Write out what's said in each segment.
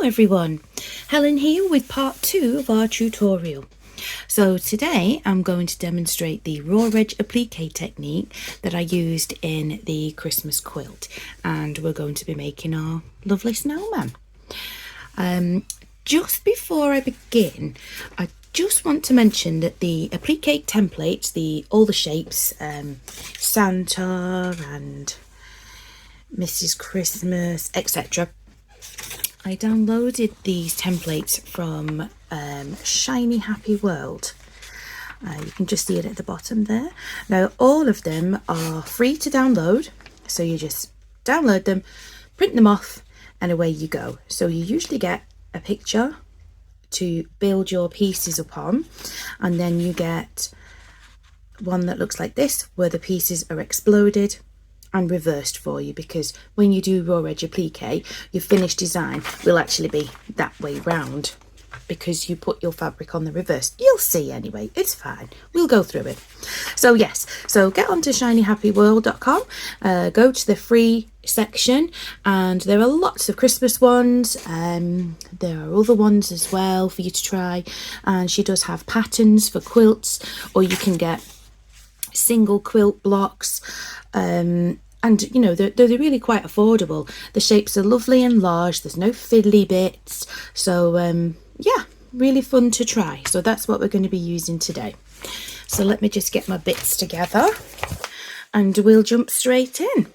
everyone, Helen here with part 2 of our tutorial. So today I'm going to demonstrate the raw edge applique technique that I used in the Christmas quilt, and we're going to be making our lovely snowman. Just before I begin, I just want to mention that the applique templates, all the shapes, Santa and Mrs. Christmas, etc. I downloaded these templates from Shiny Happy World. You can just see it at the bottom there. Now all of them are free to download, so you just download them, print them off, and away you go. So you usually get a picture to build your pieces upon, and then you get one that looks like this, where the pieces are exploded and reversed for you, because when you do raw edge applique, your finished design will actually be that way round because you put your fabric on the reverse. You'll see anyway, it's fine, we'll go through it. So yes, so get onto shinyhappyworld.com, go to the free section, and there are lots of Christmas ones. There are other ones as well for you to try, and she does have patterns for quilts, or you can get single quilt blocks, and you know, they're really quite affordable. The shapes are lovely and large, there's no fiddly bits, so yeah, really fun to try. So that's what we're going to be using today. So let me just get my bits together and we'll jump straight in.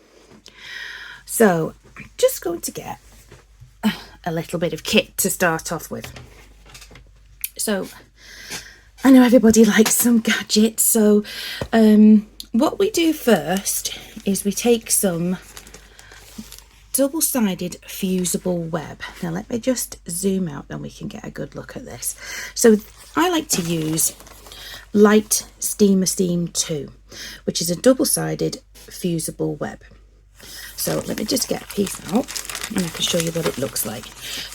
So I'm just going to get a little bit of kit to start off with. So I know everybody likes some gadgets, so what we do first is we take some double-sided fusible web. Now let me just zoom out and we can get a good look at this. So I like to use Light Steamer Steam 2, which is a double-sided fusible web. So let me just get a piece out and I can show you what it looks like.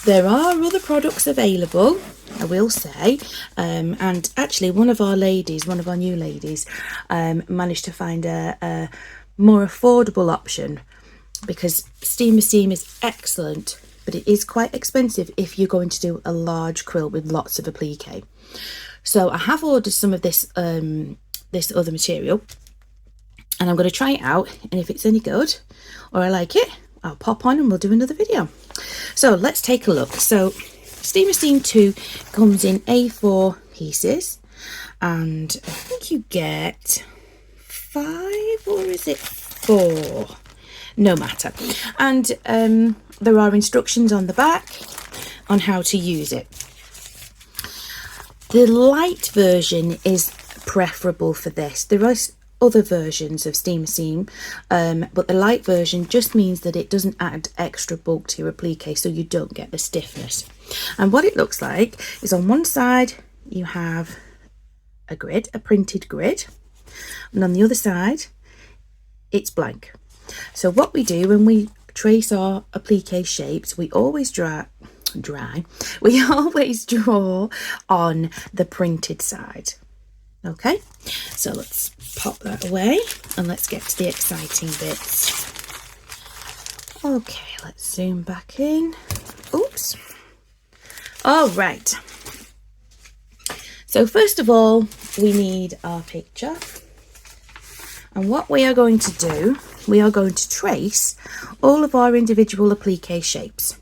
There are other products available, I will say, and actually one of our new ladies managed to find a more affordable option, because Steamer Steam is excellent, but it is quite expensive if you're going to do a large quilt with lots of applique. So I have ordered some of this this other material, and I'm going to try it out, and if it's any good or I like it, I'll pop on and we'll do another video. So let's take a look. So Steamer Steam 2 comes in A4 pieces, and I think you get 5, or is it 4? No matter. And there are instructions on the back on how to use it. The light version is preferable for this. There are other versions of Steamer Steam, but the light version just means that it doesn't add extra bulk to your applique, so you don't get the stiffness. And what it looks like is, on one side you have a grid, a printed grid, and on the other side it's blank. So what we do when we trace our applique shapes, we always we always draw on the printed side. Okay, so let's pop that away and let's get to the exciting bits. Okay, let's zoom back in. Oops. All right. So first of all, we need our picture. And what we are going to do, we are going to trace all of our individual applique shapes.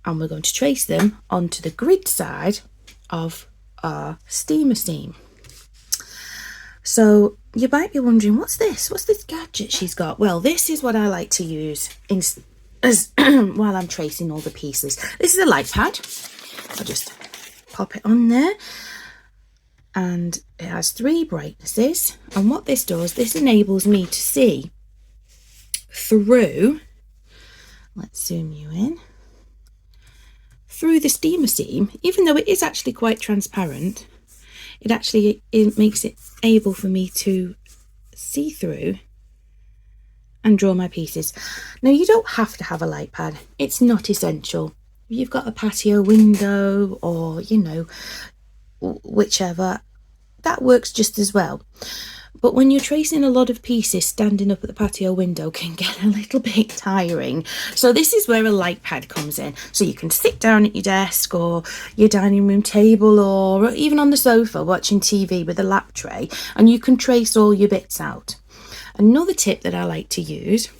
And we're going to trace them onto the grid side of our Steamer Steam. So you might be wondering, what's this? What's this gadget she's got? Well, this is what I like to use while I'm tracing all the pieces. This is a light pad. I'll just pop it on there. And it has 3 brightnesses. And what this does, this enables me to see through, let's zoom you in, through the Steamer Steam. Even though it is actually quite transparent, it makes it able for me to see through and draw my pieces. Now you don't have to have a light pad, it's not essential. If you've got a patio window, or you know, whichever, that works just as well. but when you're tracing a lot of pieces, standing up at the patio window can get a little bit tiring. So this is where a light pad comes in. So you can sit down at your desk or your dining room table, or even on the sofa watching TV with a lap tray, and you can trace all your bits out. Another tip that I like to use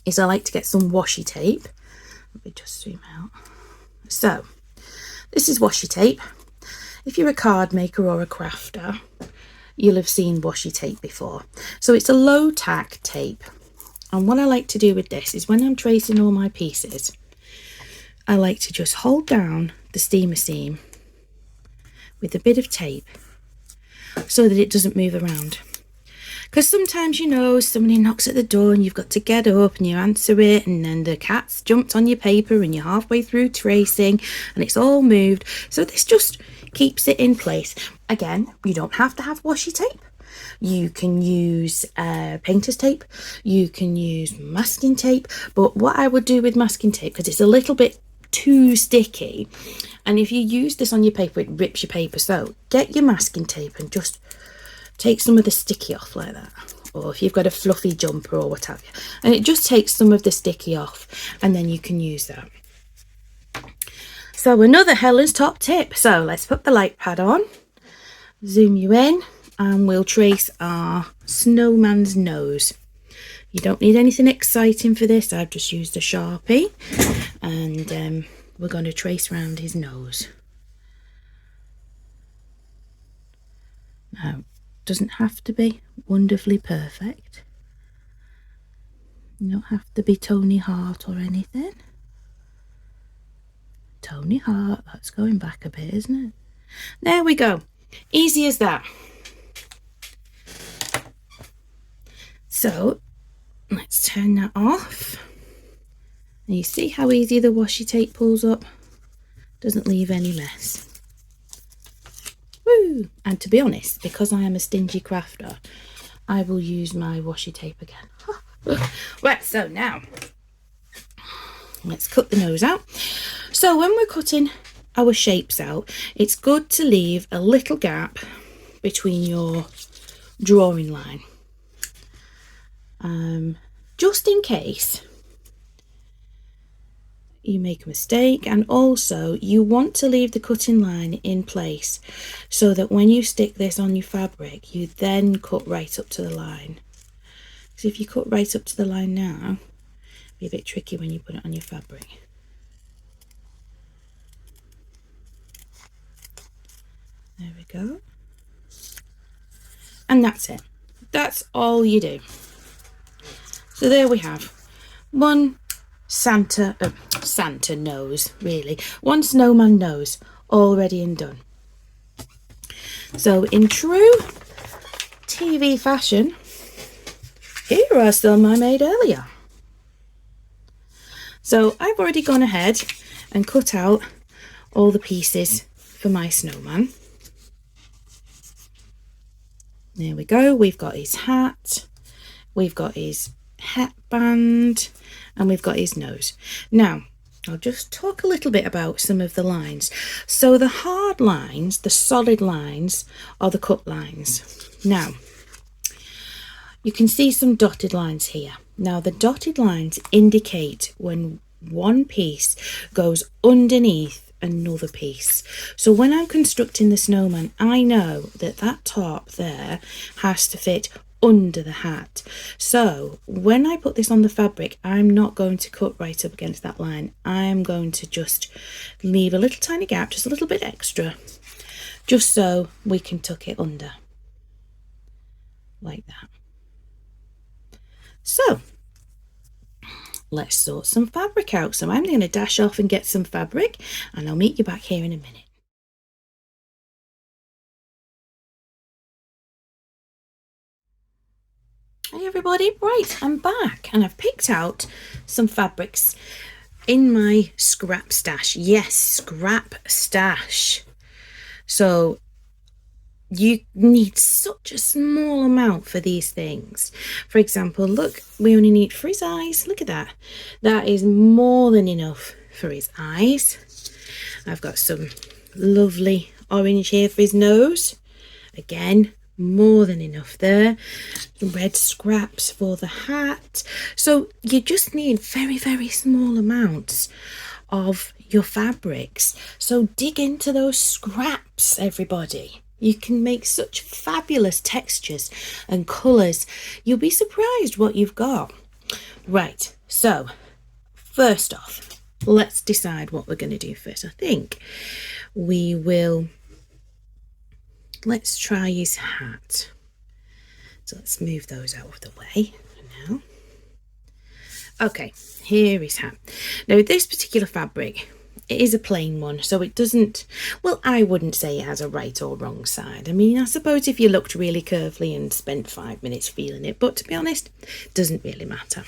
is I like to get some washi tape. Let me just zoom out. So this is washi tape. If you're a card maker or a crafter, you'll have seen washi tape before. So it's a low tack tape. And what I like to do with this is when I'm tracing all my pieces, I like to just hold down the steamer seam with a bit of tape so that it doesn't move around. Because sometimes, you know, somebody knocks at the door and you've got to get up and you answer it, and then the cat's jumped on your paper and you're halfway through tracing and it's all moved. So this just keeps it in place. Again, you don't have to have washi tape. You can use painter's tape. You can use masking tape. But what I would do with masking tape, because it's a little bit too sticky, and if you use this on your paper, it rips your paper. So get your masking tape and just take some of the sticky off like that, or if you've got a fluffy jumper or what have you, and it just takes some of the sticky off, and then you can use that. So another Helen's top tip. So let's put the light pad on, zoom you in, and we'll trace our snowman's nose. You don't need anything exciting for this. I've just used a Sharpie, and we're going to trace around his nose. Now, doesn't have to be wonderfully perfect. You don't have to be Tony Hart or anything. Tony Hart, that's going back a bit, isn't it? There we go. Easy as that. So let's turn that off. And you see how easy the washi tape pulls up? Doesn't leave any mess. Woo! And to be honest, because I am a stingy crafter, I will use my washi tape again. Right, so now let's cut the nose out. So when we're cutting our shapes out, it's good to leave a little gap between your drawing line, just in case you make a mistake. And also you want to leave the cutting line in place so that when you stick this on your fabric, you then cut right up to the line. So if you cut right up to the line now, it'll be a bit tricky when you put it on your fabric. There we go. And that's it. That's all you do. So there we have one Santa nose, really. One snowman nose, all ready and done. So in true TV fashion, here are some I made earlier. So I've already gone ahead and cut out all the pieces for my snowman. There we go. We've got his hat, we've got his headband, and we've got his nose. Now I'll just talk a little bit about some of the lines. So the hard lines, the solid lines, are the cut lines. Now you can see some dotted lines here. Now the dotted lines indicate when one piece goes underneath another piece. So when I'm constructing the snowman, I know that that top there has to fit under the hat. So when I put this on the fabric, I'm not going to cut right up against that line. I'm going to just leave a little tiny gap, just a little bit extra, just so we can tuck it under like that. So let's sort some fabric out. So I'm going to dash off and get some fabric, and I'll meet you back here in a minute. Hey everybody, right, I'm back, and I've picked out some fabrics in my scrap stash. Yes, scrap stash. So you need such a small amount for these things. For example, look, we only need for his eyes. Look at that. That is more than enough for his eyes. I've got some lovely orange here for his nose. Again, more than enough there. Red scraps for the hat. So you just need very, very small amounts of your fabrics. So dig into those scraps, everybody. You can make such fabulous textures and colours. You'll be surprised what you've got. Right, so first off, let's decide what we're going to do first. I think we will, let's try his hat. So let's move those out of the way for now. Okay, here is hat. Now this particular fabric, it is a plain one, so it doesn't, well, I wouldn't say it has a right or wrong side. I mean, I suppose if you looked really carefully and spent 5 minutes feeling it, but to be honest, it doesn't really matter.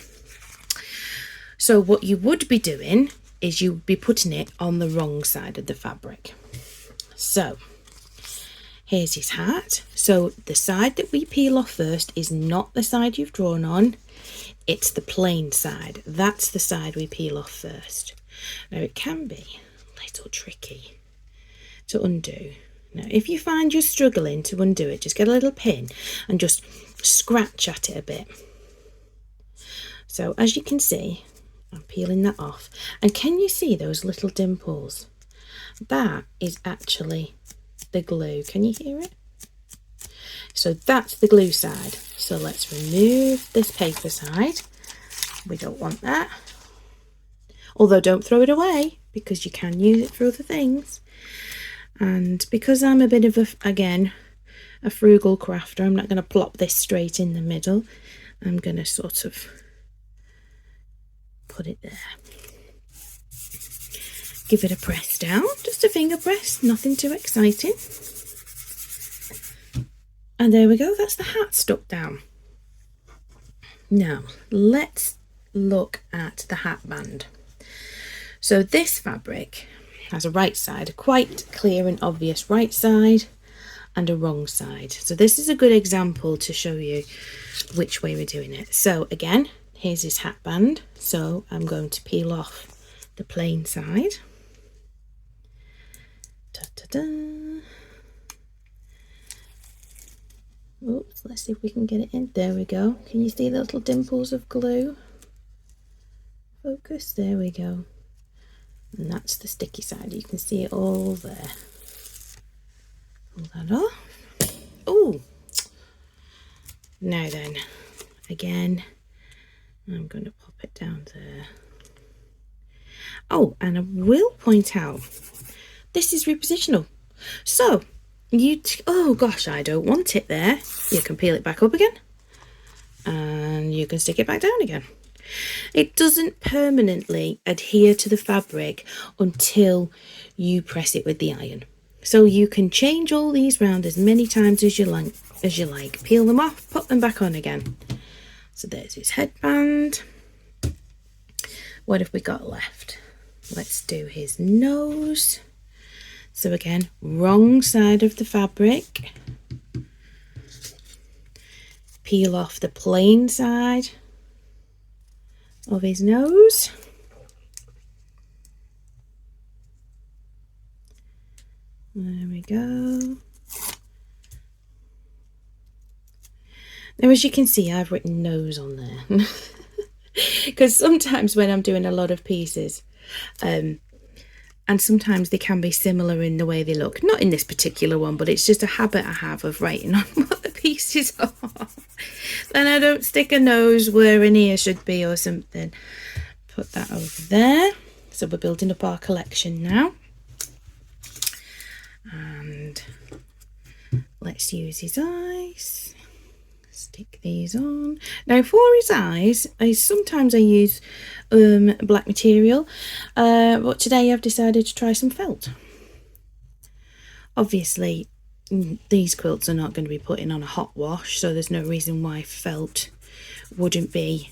So what you would be doing is you would be putting it on the wrong side of the fabric. So here's his hat. So the side that we peel off first is not the side you've drawn on, it's the plain side. That's the side we peel off first. Now it can be a little tricky to undo. Now if you find you're struggling to undo it, just get a little pin and just scratch at it a bit. So as you can see, I'm peeling that off, and can you see those little dimples? That is actually the glue. Can you hear it? So that's the glue side. So let's remove this paper side. We don't want that. Although don't throw it away, because you can use it for other things. And because I'm a bit of a frugal crafter, I'm not going to plop this straight in the middle. I'm going to sort of put it there. Give it a press down, just a finger press, nothing too exciting. And there we go, that's the hat stuck down. Now let's look at the hat band. So this fabric has a right side, a quite clear and obvious right side, and a wrong side. So this is a good example to show you which way we're doing it. So again, here's his hat band. So I'm going to peel off the plain side. Ta-da-da. Oops, let's see if we can get it in. There we go. Can you see the little dimples of glue? Focus, there we go. And that's the sticky side. You can see it all there. Pull that off. Oh! Now then, again, I'm going to pop it down there. Oh, and I will point out, this is repositional. So, oh gosh, I don't want it there. You can peel it back up again. And you can stick it back down again. It doesn't permanently adhere to the fabric until you press it with the iron. So you can change all these round as many times as you like. Peel them off, put them back on again. So there's his headband. What have we got left? Let's do his nose. So again, wrong side of the fabric. Peel off the plain side of his nose. There we go. Now as you can see, I've written nose on there because sometimes when I'm doing a lot of pieces, and sometimes they can be similar in the way they look. Not in this particular one, but it's just a habit I have of writing on what the pieces are. Then I don't stick a nose where an ear should be or something. Put that over there. So we're building up our collection now. And let's use his eyes. Stick these on. Now for his eyes, sometimes I use black material, but today I've decided to try some felt. Obviously these quilts are not going to be put in on a hot wash, so there's no reason why felt wouldn't be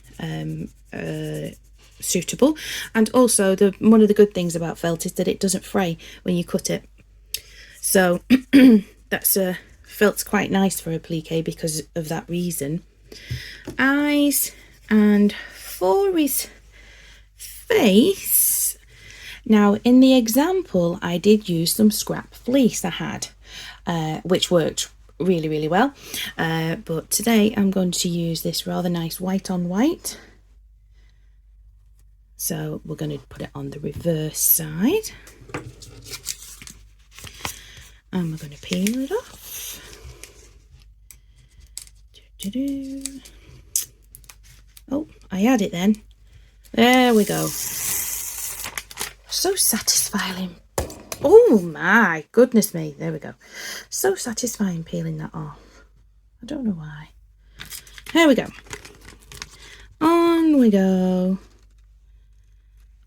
suitable. And also one of the good things about felt is that it doesn't fray when you cut it. So that's felt's quite nice for applique because of that reason. Eyes, and for his face, now in the example I did use some scrap fleece I had, which worked really well. But today I'm going to use this rather nice white on white. So we're going to put it on the reverse side. And we're going to peel it off. Oh, I had it then. There we go. So satisfying. Oh my goodness me. There we go. So satisfying peeling that off. I don't know why. There we go. On we go.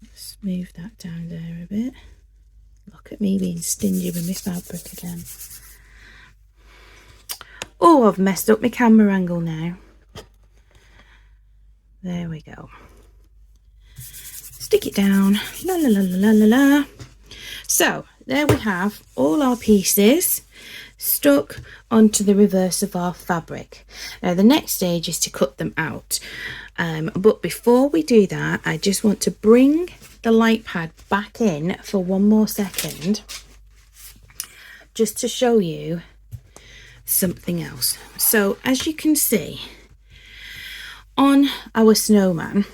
Let's move that down there a bit. Look at me being stingy with my fabric again. Oh, I've messed up my camera angle now. There we go. Stick it down. La la la la la la. So there we have all our pieces stuck onto the reverse of our fabric. Now the next stage is to cut them out. But before we do that, I just want to bring the light pad back in for one more second, just to show you something else. So as you can see on our snowman,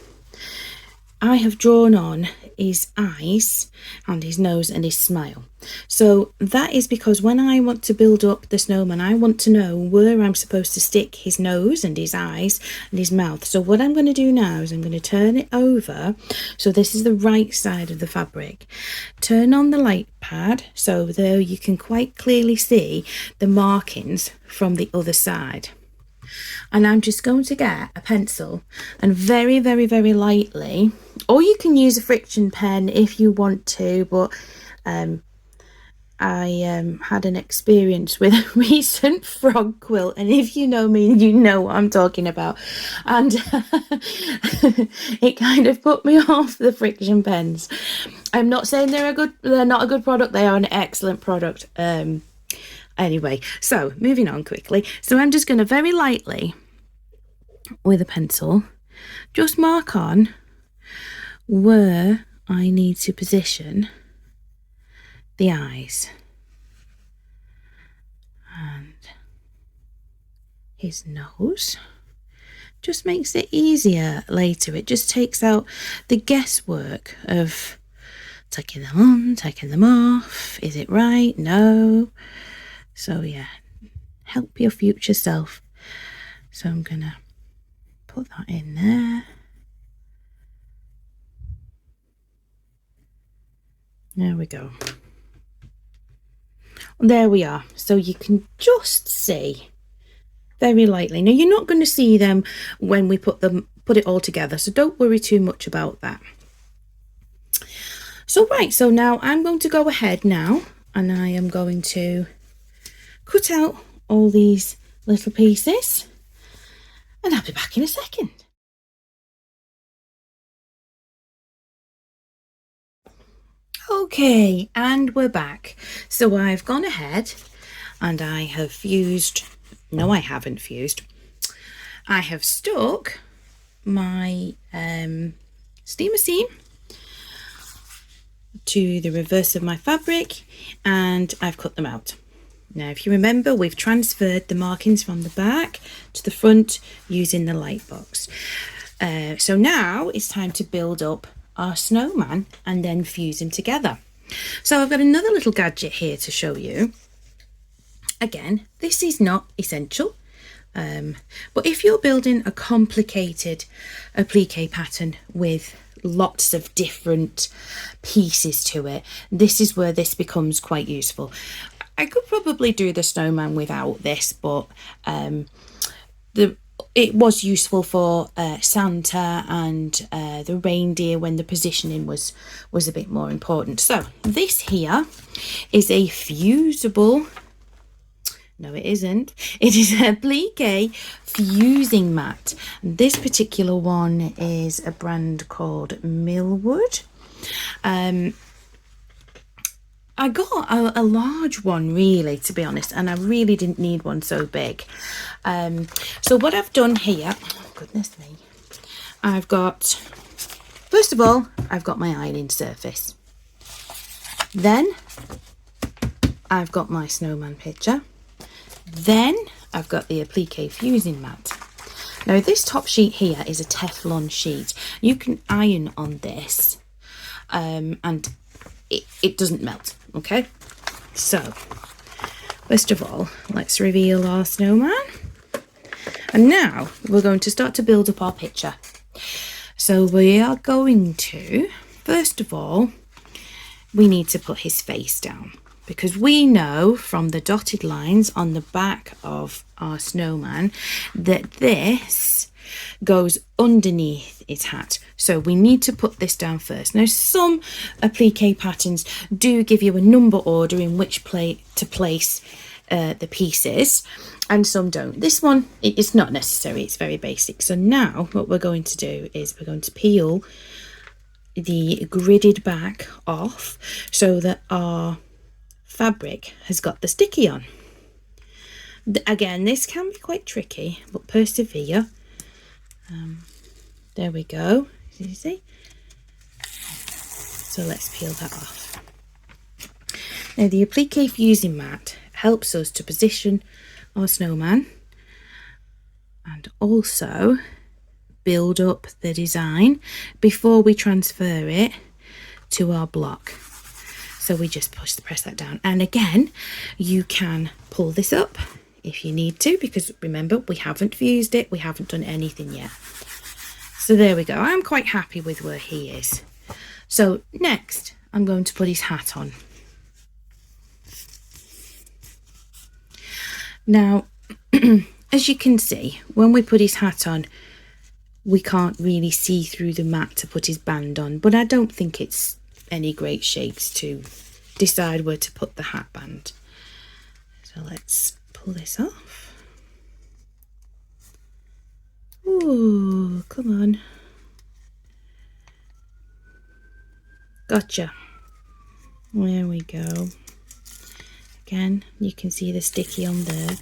I have drawn on his eyes and his nose and his smile. So that is because when I want to build up the snowman, I want to know where I'm supposed to stick his nose and his eyes and his mouth. So what I'm going to do now is I'm going to turn it over. So this is the right side of the fabric. Turn on the light pad so there you can quite clearly see the markings from the other side. And I'm just going to get a pencil and very lightly, or you can use a friction pen if you want to, but I had an experience with a recent frog quilt, and if you know me, you know what I'm talking about, and it kind of put me off the friction pens. I'm not saying they're not a good product. They are an excellent product. Anyway, so moving on quickly. So I'm just going to very lightly, with a pencil, just mark on where I need to position the eyes and his nose. Just makes it easier later. It just takes out the guesswork of taking them on, taking them off. Is it right? No. So yeah, help your future self. So I'm gonna put that in there. There we go. There we are. So you can just see very lightly. Now you're not going to see them when we put it all together, so don't worry too much about that. So right, so now I'm going to go ahead now and I am going to cut out all these little pieces and I'll be back in a second. Okay, and we're back. So I've gone ahead and I have fused, no I haven't fused, I have stuck my steamer seam to the reverse of my fabric and I've cut them out. Now if you remember, we've transferred the markings from the back to the front using the light box. So now it's time to build up our snowman and then fuse them together. So I've got another little gadget here to show you. Again, this is not essential, but if you're building a complicated applique pattern with lots of different pieces to it, this is where this becomes quite useful. I could probably do the snowman without this, but it was useful for Santa and the reindeer when the positioning was a bit more important. So this here is a fusible, no it isn't, it is an applique fusing mat. This particular one is a brand called Millwood. I got a large one really, to be honest, and I really didn't need one so big. So what I've done here, oh goodness me, I've got, first of all, I've got my ironing surface. Then I've got my snowman picture. Then I've got the applique fusing mat. Now this top sheet here is a Teflon sheet. You can iron on this and it doesn't melt, okay? So first of all, let's reveal our snowman. And now we're going to start to build up our picture. So we are going to, first of all, we need to put his face down, because we know from the dotted lines on the back of our snowman that this goes underneath his hat. So we need to put this down first. Now some applique patterns do give you a number order in which to place the pieces, and some don't. This one, it's not necessary, it's very basic. So now what we're going to do is we're going to peel the gridded back off so that our fabric has got the sticky on. Again, this can be quite tricky, but persevere. There we go. You see? So let's peel that off. Now the applique fusing mat helps us to position our snowman and also build up the design before we transfer it to our block. So we just press that down, and again you can pull this up if you need to, because remember, we haven't fused it, we haven't done anything yet. So there we go. I'm quite happy with where he is. So next I'm going to put his hat on. Now as you can see, when we put his hat on, we can't really see through the mat to put his band on, but I don't think it's any great shakes to decide where to put the hat band. So let's pull this off. Ooh, come on. Gotcha. There we go. Again, you can see the sticky on there,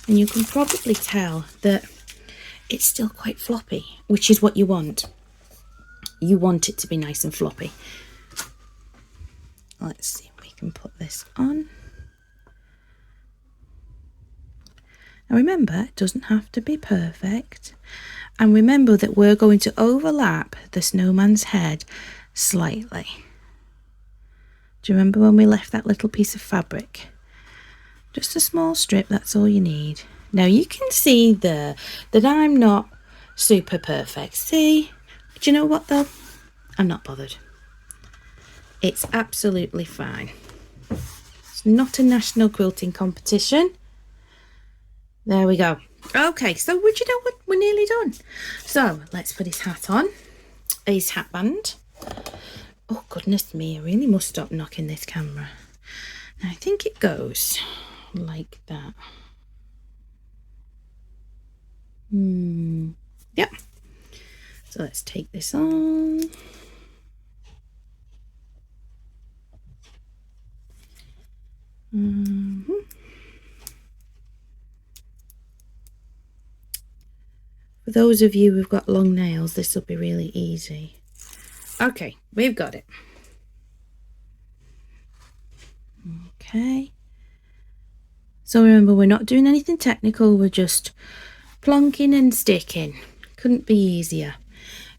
and you can probably tell that it's still quite floppy, which is what you want. You want it to be nice and floppy. Let's see if we can put this on. Now remember, it doesn't have to be perfect. And remember that we're going to overlap the snowman's head slightly. Do you remember when we left that little piece of fabric? Just a small strip, that's all you need. Now you can see there that I'm not super perfect. See? Do you know what though? I'm not bothered. It's absolutely fine. It's not a national quilting competition. There we go. Okay, so would you know what? We're nearly done. So let's put his hat on. His hat band. Oh goodness me, I really must stop knocking this camera. Now, I think it goes like that. Yep. So let's take this on. For those of you who've got long nails, this will be really easy. Okay, we've got it. Okay. So remember, we're not doing anything technical, we're just plonking and sticking. Couldn't be easier.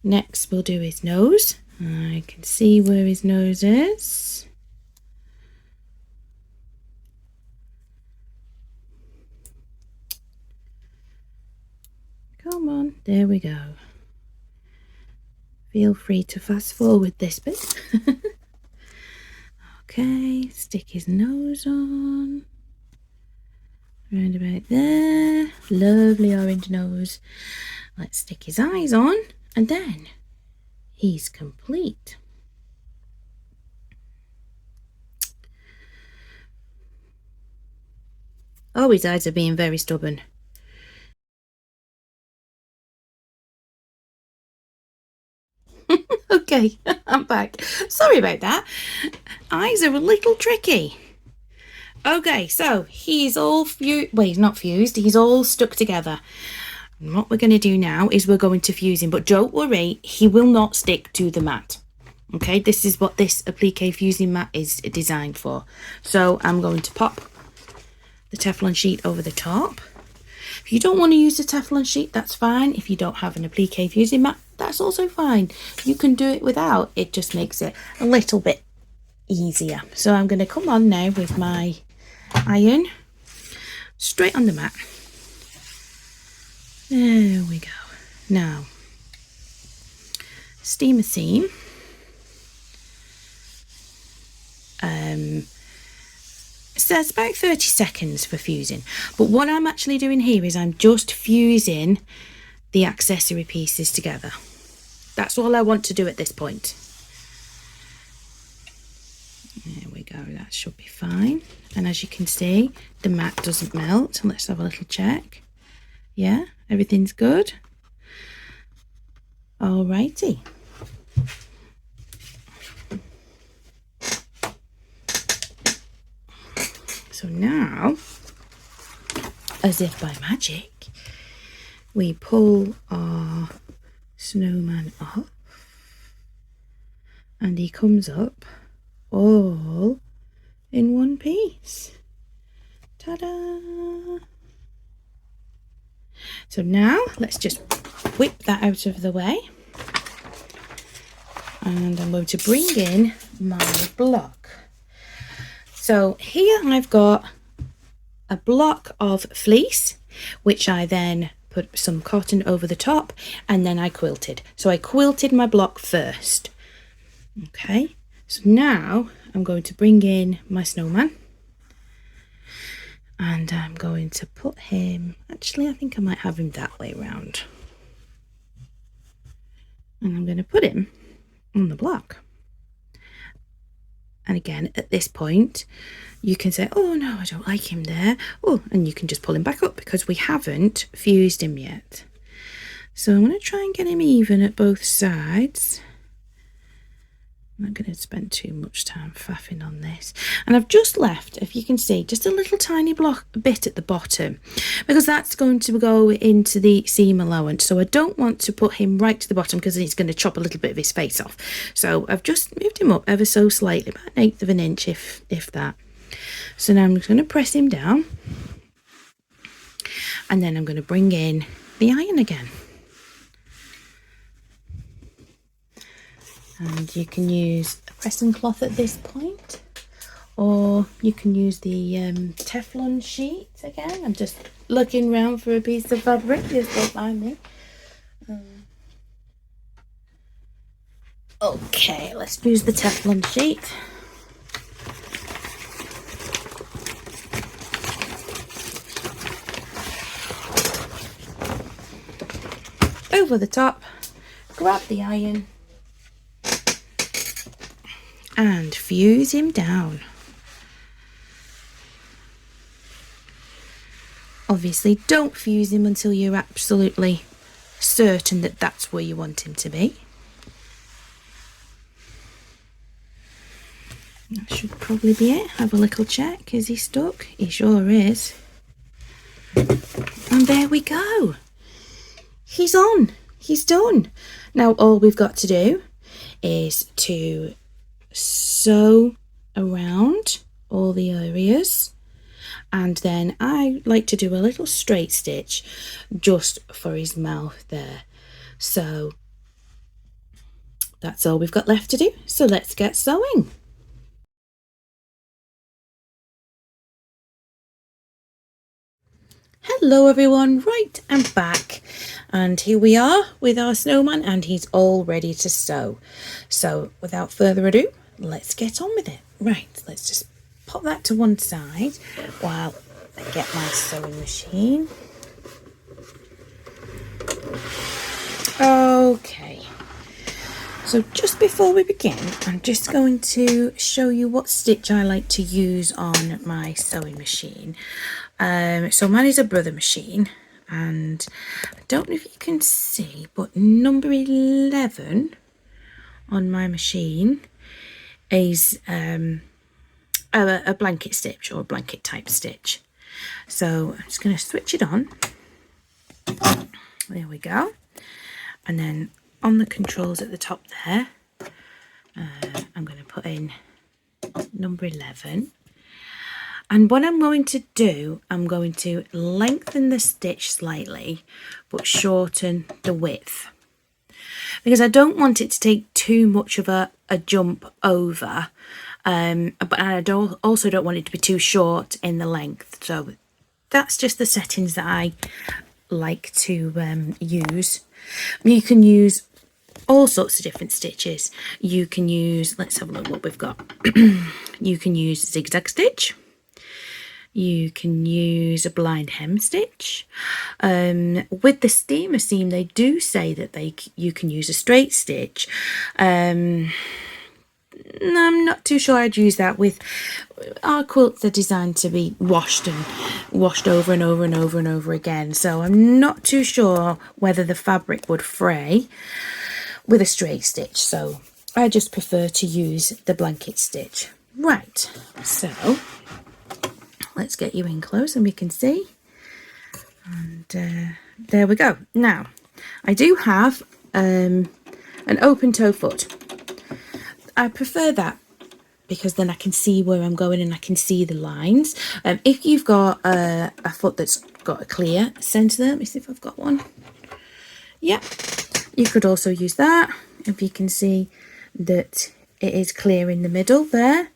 Next we'll do his nose. I can see where his nose is. Come on, there we go. Feel free to fast forward this bit. Okay, stick his nose on. Round about there. Lovely orange nose. Let's stick his eyes on, and then he's complete. Oh, his eyes are being very stubborn. Okay, I'm back. Sorry about that. Eyes are a little tricky. Okay, so he's all well, he's not fused, he's all stuck together. And what we're going to do now is we're going to fuse him, but don't worry, he will not stick to the mat. Okay, this is what this applique fusing mat is designed for. So I'm going to pop the Teflon sheet over the top. If you don't want to use the Teflon sheet, that's fine. If you don't have an applique fusing mat, that's also fine. You can do it without. It just makes it a little bit easier. So I'm going to come on now with my iron straight on the mat. There we go. Now, steamer seam. So it's about 30 seconds for fusing, but what I'm actually doing here is I'm just fusing the accessory pieces together. That's all I want to do at this point. There we go, that should be fine. And as you can see, the mat doesn't melt. Let's have a little check. Yeah, everything's good. Alrighty. So now, as if by magic, we pull our snowman up and he comes up all in one piece. Ta-da! So now let's just whip that out of the way, and I'm going to bring in my block. So here I've got a block of fleece, which I then put some cotton over the top, and then I quilted. So I quilted my block first. Okay, so now I'm going to bring in my snowman, and I'm going to put him, actually I think I might have him that way round. And I'm going to put him on the block. And again, at this point, you can say, oh no, I don't like him there. Oh, and you can just pull him back up because we haven't fused him yet. So I'm going to try and get him even at both sides. I'm not going to spend too much time faffing on this. And I've just left, if you can see, just a little tiny bit at the bottom, because that's going to go into the seam allowance. So I don't want to put him right to the bottom because he's going to chop a little bit of his face off. So I've just moved him up ever so slightly, about 1/8 of an inch, if that. So now I'm just going to press him down, and then I'm going to bring in the iron again. And you can use a pressing cloth at this point, or you can use the Teflon sheet again. I'm just looking around for a piece of fabric, just don't mind me. Okay, let's use the Teflon sheet. Over the top, grab the iron, and fuse him down. Obviously, don't fuse him until you're absolutely certain that that's where you want him to be. That should probably be it. Have a little check. Is he stuck? He sure is. And there we go. He's on. He's done. Now all we've got to do is to sew around all the areas, and then I like to do a little straight stitch just for his mouth there. So that's all we've got left to do. So let's get sewing. Hello everyone, right, I'm back, and here we are with our snowman, and he's all ready to sew. So without further ado, let's get on with it. Right, let's just pop that to one side while I get my sewing machine. Okay, so just before we begin, I'm just going to show you what stitch I like to use on my sewing machine. So mine is a Brother machine, and I don't know if you can see, but number 11 on my machine is a blanket stitch, or a blanket type stitch. So I'm just going to switch it on. There we go. And then on the controls at the top there, I'm going to put in number 11. And what I'm going to do, I'm going to lengthen the stitch slightly, but shorten the width. Because I don't want it to take too much of a jump over, but I also don't want it to be too short in the length. So that's just the settings that I like to use. You can use all sorts of different stitches. You can use, let's have a look what we've got. You can use zigzag stitch. You can use a blind hem stitch. With the steamer seam, they do say that you can use a straight stitch. I'm not too sure I'd use that. With our quilts, they're designed to be washed over and over and over and over again. So I'm not too sure whether the fabric would fray with a straight stitch. So I just prefer to use the blanket stitch. Right, so let's get you in close and we can see. And there we go. Now, I do have an open toe foot. I prefer that because then I can see where I'm going and I can see the lines. If you've got a foot that's got a clear centre, let me see if I've got one. Yep, you could also use that if you can see that it is clear in the middle there.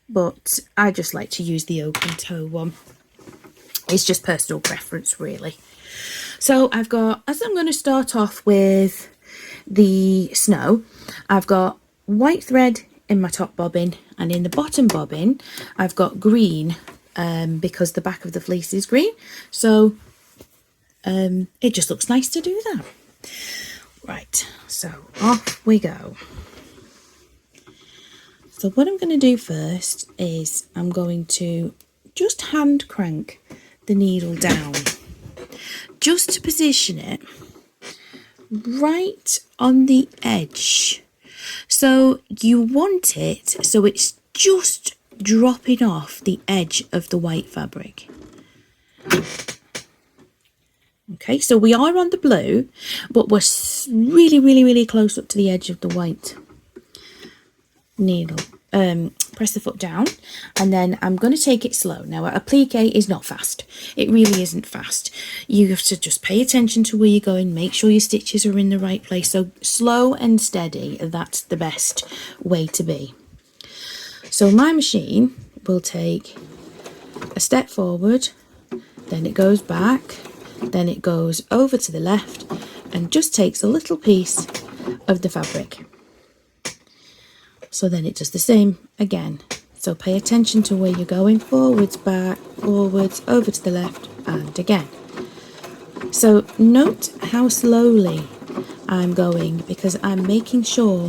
But I just like to use the open toe one. It's just personal preference, really. So I've got, as I'm going to start off with the snow, I've got white thread in my top bobbin, and in the bottom bobbin I've got green, because the back of the fleece is green. So it just looks nice to do that. Right, so off we go. So what I'm going to do first is I'm going to just hand crank the needle down, just to position it right on the edge. So you want it so it's just dropping off the edge of the white fabric. Okay, so we are on the blue, but we're really close up to the edge of the white needle. Press the foot down, and then I'm going to take it slow. Now, a applique is not fast. It really isn't fast. You have to just pay attention to where you're going, make sure your stitches are in the right place. So slow and steady, that's the best way to be. So my machine will take a step forward, then it goes back, then it goes over to the left, and just takes a little piece of the fabric. So then it does the same again. So pay attention to where you're going, forwards, back, forwards, over to the left, and again. So note how slowly I'm going, because I'm making sure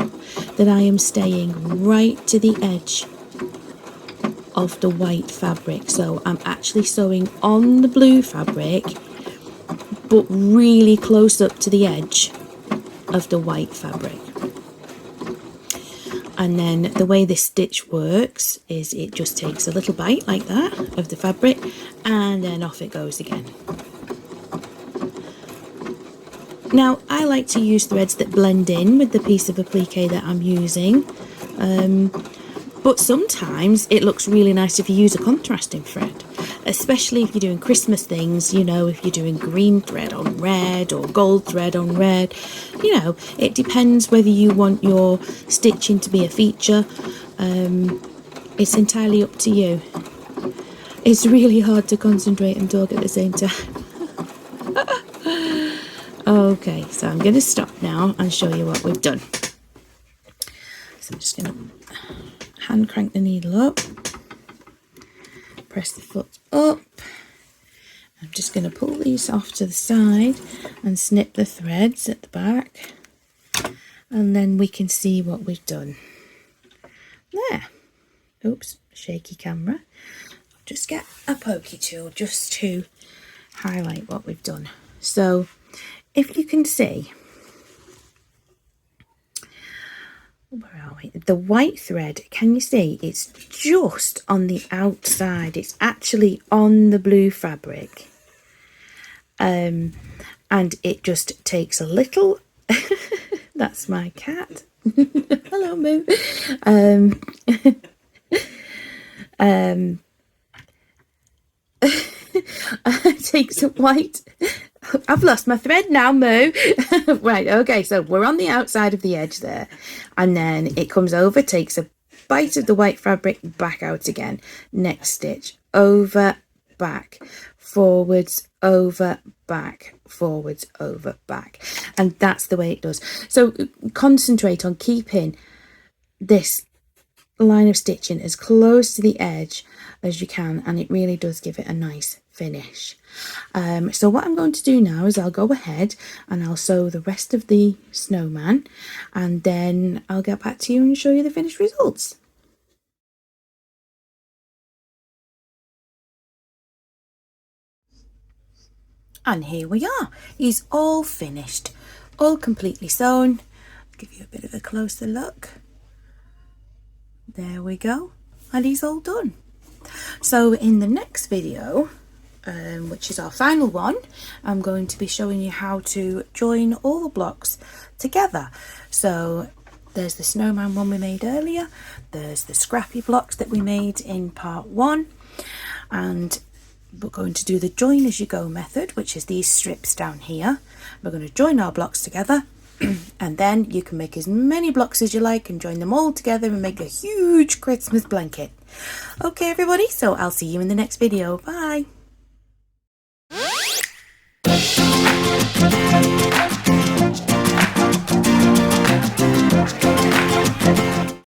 that I am staying right to the edge of the white fabric. So I'm actually sewing on the blue fabric, but really close up to the edge of the white fabric. And then the way this stitch works is it just takes a little bite like that of the fabric, and then off it goes again. Now, I like to use threads that blend in with the piece of applique that I'm using, but sometimes it looks really nice if you use a contrasting thread, especially if you're doing Christmas things, you know, if you're doing green thread on red or gold thread on red. You know, it depends whether you want your stitching to be a feature. It's entirely up to you. It's really hard to concentrate and talk at the same time. Okay, so I'm going to stop now and show you what we've done. So I'm just going to hand crank the needle up, press the foot up. I'm just going to pull these off to the side and snip the threads at the back, and then we can see what we've done. There. Oops, shaky camera. I'll just get a pokey tool just to highlight what we've done. So if you can see, where are we? The white thread, can you see? It's just on the outside. It's actually on the blue fabric. And it just takes a little, that's my cat. Hello, Moo. Take some white. I've lost my thread now, Moo. Right, okay, so we're on the outside of the edge there, and then it comes over, takes a bite of the white fabric, back out again. Next stitch, over, back, forwards, over, back, forwards, over, back. And that's the way it does. So concentrate on keeping this line of stitching as close to the edge as you can, and it really does give it a nice finish. So what I'm going to do now is I'll go ahead and I'll sew the rest of the snowman, and then I'll get back to you and show you the finished results. And here we are. He's all finished, all completely sewn. I'll give you a bit of a closer look. There we go, and he's all done. So in the next video, which is our final one, I'm going to be showing you how to join all the blocks together. So there's the snowman one we made earlier, there's the scrappy blocks that we made in part 1, and we're going to do the join as you go method, which is these strips down here. We're going to join our blocks together, and then you can make as many blocks as you like and join them all together and make a huge Christmas blanket. Okay everybody, so I'll see you in the next video. Bye.